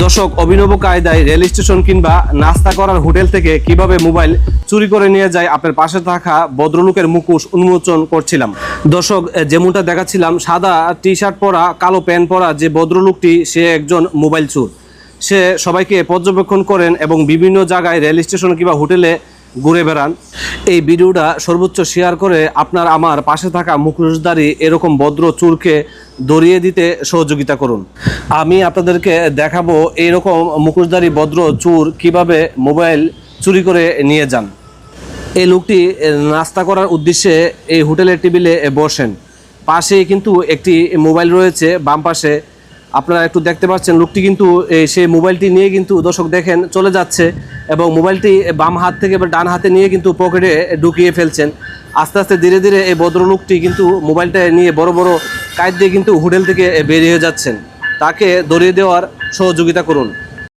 দর্শক, অভিনব কায়দায় রেল স্টেশন কিংবা নাস্তা করার হোটেল থেকে কিভাবে মোবাইল চুরি করে নিয়ে যায় আপনার পাশে থাকা ভদ্রলোকের মুখোশ উন্মোচন করছিলাম। দর্শক, যেমনটা দেখাচ্ছিলাম, সাদা টি শার্ট পরা, কালো প্যান্ট পরা যে ভদ্রলোকটি, সে একজন মোবাইল চোর। সে সবাইকে পর্যবেক্ষণ করেন এবং বিভিন্ন জায়গায় রেল স্টেশন কিংবা হোটেলে ঘুরে বেড়ান। এই ভিডিওটা সর্বোচ্চ শেয়ার করে আপনার আমার পাশে থাকা মুখোশধারী এরকম ভদ্র চোরকে ধরিয়ে দিতে সহযোগিতা করুন। আমি আপনাদেরকে দেখাবো এইরকম মুখোশধারী ভদ্র চোর কিভাবে মোবাইল চুরি করে নিয়ে যান। এই লোকটি নাস্তা করার উদ্দেশ্যে এই হোটেলের টেবিলে বসেন। পাশেই কিন্তু একটি মোবাইল রয়েছে, বাম পাশে আপনারা একটু দেখতে পাচ্ছেন। লোকটি কিন্তু সেই মোবাইলটি নিয়ে কিন্তু, দর্শক দেখেন, চলে যাচ্ছে এবং মোবাইলটি বাম হাত থেকে বা ডান হাতে নিয়ে কিন্তু পকেটে ঢুকিয়ে ফেলছেন। আস্তে আস্তে ধীরে ধীরে এই ভদ্রলোকটি কিন্তু মোবাইলটা নিয়ে বড় বড় কায়দ দিয়ে কিন্তু হোটেল থেকে বেরিয়ে যাচ্ছেন। তাকে ধরিয়ে দেওয়ার সহযোগিতা করুন।